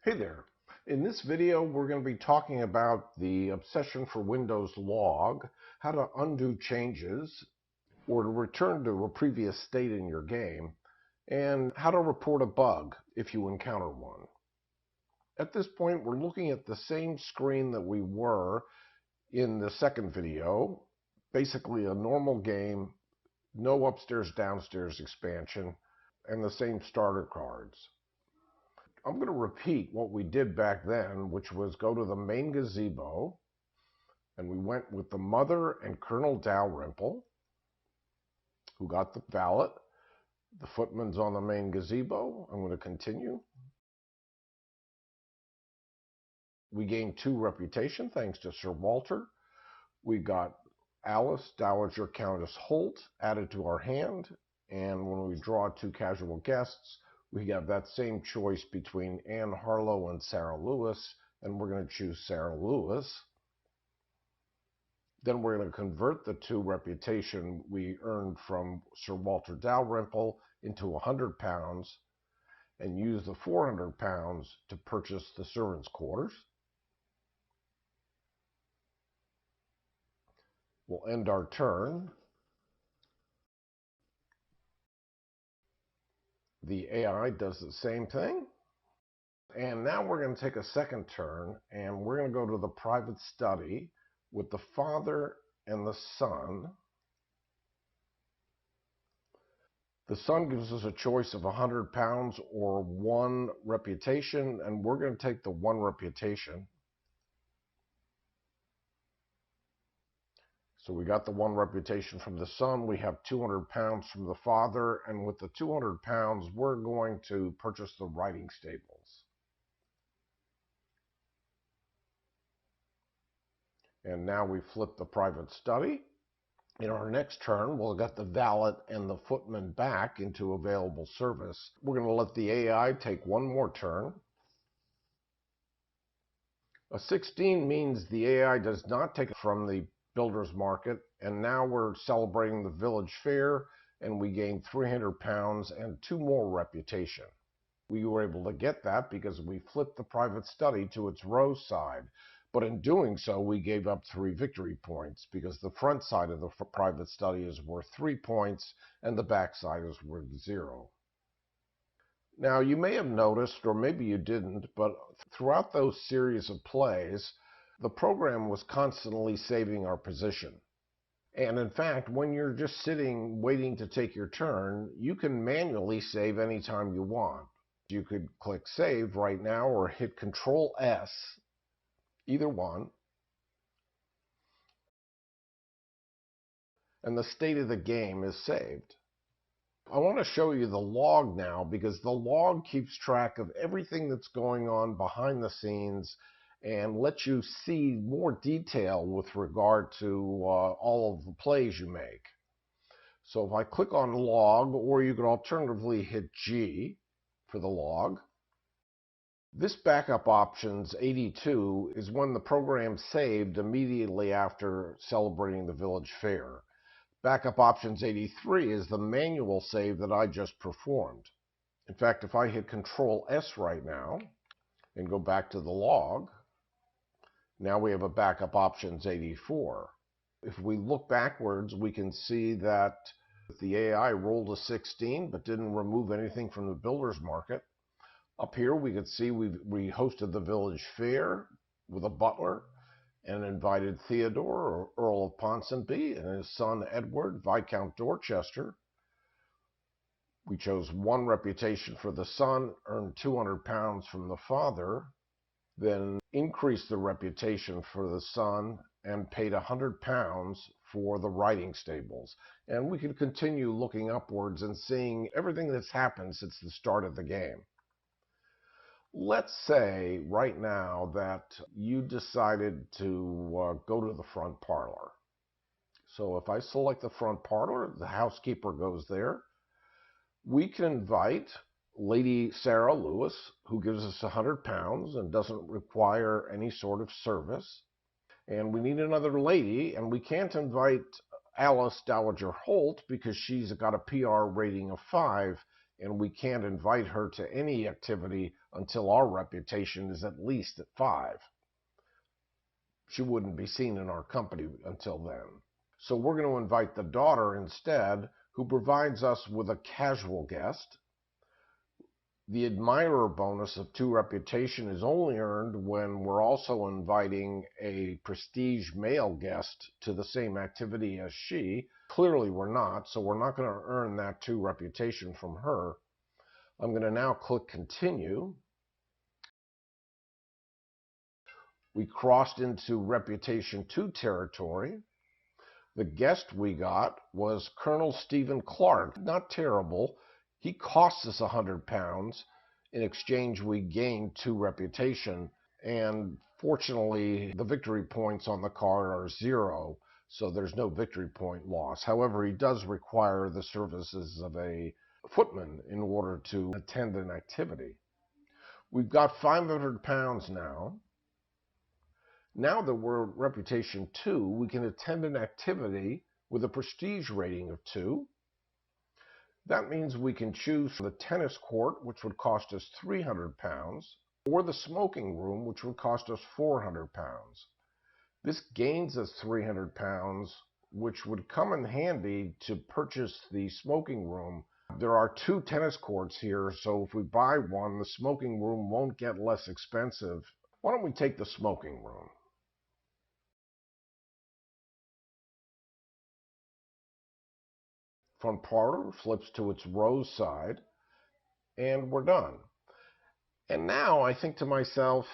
Hey there. In this video, we're going to be talking about the Obsession for Windows log, how to undo changes or to return to a previous state in your game, and how to report a bug if you encounter one. At this point, we're looking at the same screen that we were in the second video, basically a normal game, no upstairs-downstairs expansion, and the same starter cards. I'm going to repeat what we did back then, which was go to the main gazebo, and we went with the mother and Colonel Dalrymple, who got the ballot. The footman's on the main gazebo. I'm going to continue. We gained 2 reputation thanks to Sir Walter. We got Alice, Dowager Countess Holt, added to our hand, and when we draw 2 casual guests, we have that same choice between Anne Harlow and Sarah Lewis, and we're going to choose Sarah Lewis. Then we're going to convert the 2 reputation we earned from Sir Walter Dalrymple into £100 and use the £400 to purchase the servants' quarters. We'll end our turn. The AI does the same thing. And now we're going to take a second turn, and we're going to go to the private study with the father and the son. The son gives us a choice of £100 or 1 reputation, and we're going to take the 1 reputation. So we got the 1 reputation from the son. We have £200 from the father, and with the £200, we're going to purchase the writing stables. And now we flip the private study. In our next turn, we'll get the valet and the footman back into available service. We're going to let the AI take 1 more turn. A 16 means the AI does not take it from the builder's market, and now we're celebrating the village fair, and we gain £300 and 2 more reputation. We were able to get that because we flipped the private study to its row side. But in doing so, we gave up 3 victory points because the front side of the private study is worth 3 points and the back side is worth 0. Now, you may have noticed, or maybe you didn't, but throughout those series of plays, the program was constantly saving our position. And in fact, when you're just sitting waiting to take your turn, you can manually save anytime you want. You could click Save right now or hit Control S, either one, and the state of the game is saved. I want to show you the log now because the log keeps track of everything that's going on behind the scenes and lets you see more detail with regard to all of the plays you make. So if I click on log, or you could alternatively hit G for the log. This backup options 82 is when the program saved immediately after celebrating the village fair. Backup options 83 is the manual save that I just performed. In fact, if I hit Control S right now and go back to the log, now we have a backup options 84. If we look backwards, we can see that the AI rolled a 16 but didn't remove anything from the builder's market. Up here we could see we hosted the village fair with a butler and invited Theodore, Earl of Ponsonby, and his son Edward, Viscount Dorchester. We chose 1 reputation for the son, earned £200 from the father, then increased the reputation for the son and paid £100 for the writing stables. And we could continue looking upwards and seeing everything that's happened since the start of the game. Let's say right now that you decided to go to the front parlor. So if I select the front parlor, the housekeeper goes there. We can invite Lady Sarah Lewis, who gives us £100 and doesn't require any sort of service. And we need another lady, and we can't invite Alice Dowager Holt because she's got a PR rating of 5, and we can't invite her to any activity until our reputation is at least at 5. She wouldn't be seen in our company until then. So we're going to invite the daughter instead, who provides us with a casual guest. The admirer bonus of 2 reputation is only earned when we're also inviting a prestige male guest to the same activity as she. Clearly we're not, so we're not going to earn that 2 reputation from her. I'm going to now click continue. We crossed into reputation 2 territory. The guest we got was Colonel Stephen Clark. Not terrible. He cost us £100. In exchange, we gained 2 reputation, and fortunately, the victory points on the card are 0, so there's no victory point loss. However, he does require the services of a footman in order to attend an activity. We've got £500 now. Now that we're at reputation 2, we can attend an activity with a prestige rating of 2. That means we can choose the tennis court, which would cost us £300, or the smoking room, which would cost us £400. This gains us £300, which would come in handy to purchase the smoking room. There are 2 tennis courts here, so if we buy one, the smoking room won't get less expensive. Why don't we take the smoking room? Front parlor flips to its rose side, and we're done. And now I think to myself,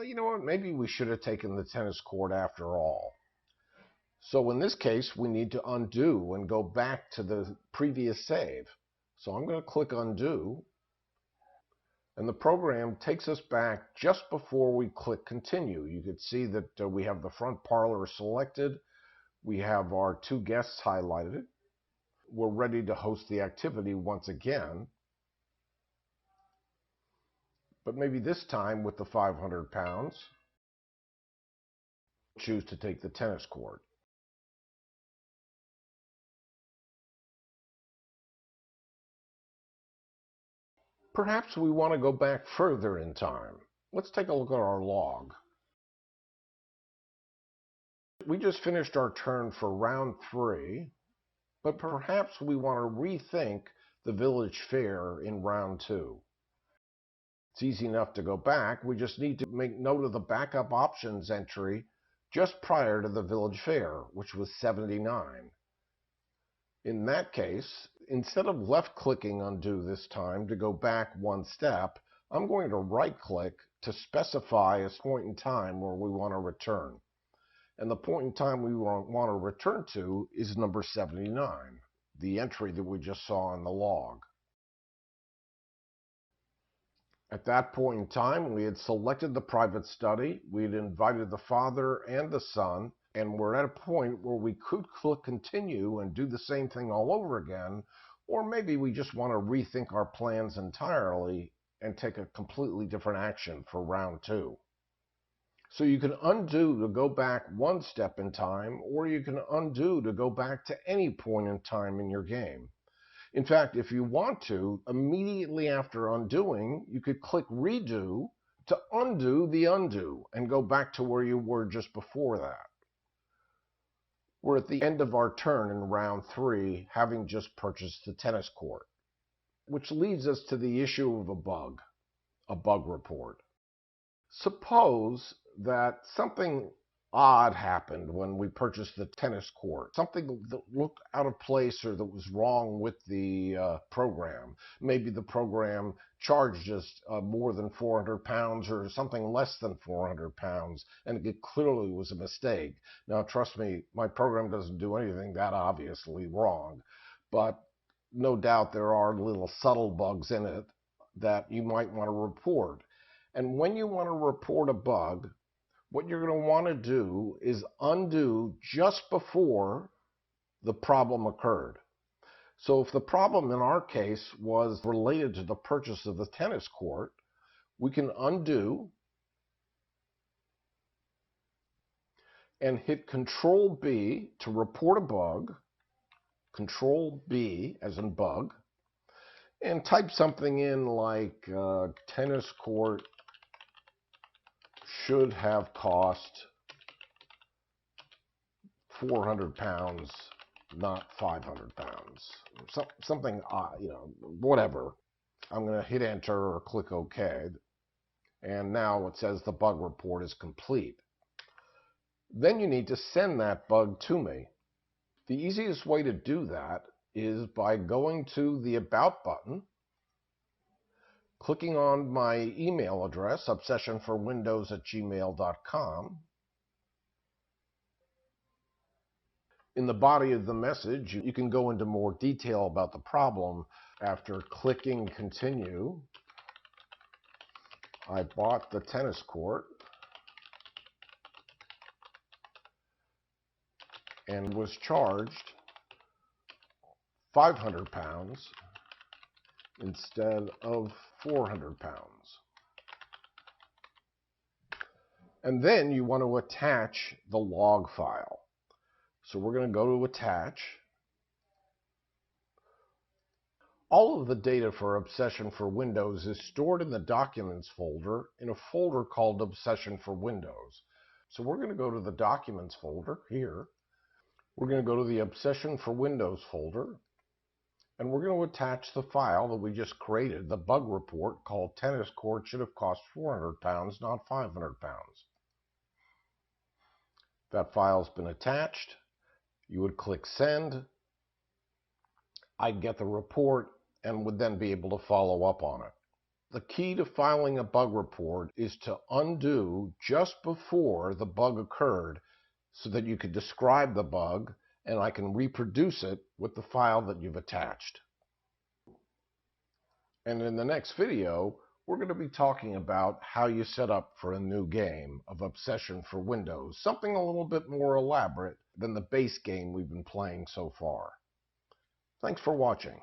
you know what, maybe we should have taken the tennis court after all. So in this case, we need to undo and go back to the previous save. So I'm going to click undo, and the program takes us back just before we click continue. You can see that we have the front parlor selected. We have our 2 guests highlighted. We're ready to host the activity once again, but maybe this time with the £500, choose to take the tennis court. Perhaps we want to go back further in time. Let's take a look at our log. We just finished our turn for round 3, but perhaps we want to rethink the village fair in round 2. It's easy enough to go back. We just need to make note of the backup options entry just prior to the village fair, which was 79. In that case, instead of left-clicking undo this time to go back 1 step, I'm going to right-click to specify a point in time where we want to return. And the point in time we want to return to is number 79, the entry that we just saw in the log. At that point in time, we had selected the private study, we had invited the father and the son, and we're at a point where we could click continue and do the same thing all over again, or maybe we just want to rethink our plans entirely and take a completely different action for round 2. So you can undo to go back 1 step in time, or you can undo to go back to any point in time in your game. In fact, if you want to, immediately after undoing, you could click redo to undo the undo and go back to where you were just before that. We're at the end of our turn in round 3, having just purchased the tennis court, which leads us to the issue of a bug report. Suppose that something odd happened when we purchased the tennis court. Something that looked out of place or that was wrong with the program. Maybe the program charged us more than £400 or something less than £400, and it clearly was a mistake. Now, trust me, my program doesn't do anything that obviously wrong, but no doubt there are little subtle bugs in it that you might want to report. And when you want to report a bug, what you're going to want to do is undo just before the problem occurred. So if the problem in our case was related to the purchase of the tennis court, we can undo and hit Control B to report a bug, Control B as in bug, and type something in like tennis court should have cost 400 pounds, not 500 pounds. Something, whatever. I'm going to hit enter or click OK. And now it says the bug report is complete. Then you need to send that bug to me. The easiest way to do that is by going to the About button, clicking on my email address, obsessionforwindows@gmail.com. In the body of the message, you can go into more detail about the problem. After clicking continue, I bought the tennis court and was charged 500 pounds instead of 400 pounds. And then you want to attach the log file. So we're going to go to attach. All of the data for Obsession for Windows is stored in the Documents folder in a folder called Obsession for Windows. So we're going to go to the Documents folder here. We're going to go to the Obsession for Windows folder, and we're going to attach the file that we just created, the bug report called Tennis Court Should Have Cost 400 pounds, not 500 pounds. That file's been attached. You would click Send. I'd get the report and would then be able to follow up on it. The key to filing a bug report is to undo just before the bug occurred so that you can describe the bug and I can reproduce it with the file that you've attached. And in the next video, we're going to be talking about how you set up for a new game of Obsession for Windows, something a little bit more elaborate than the base game we've been playing so far. Thanks for watching.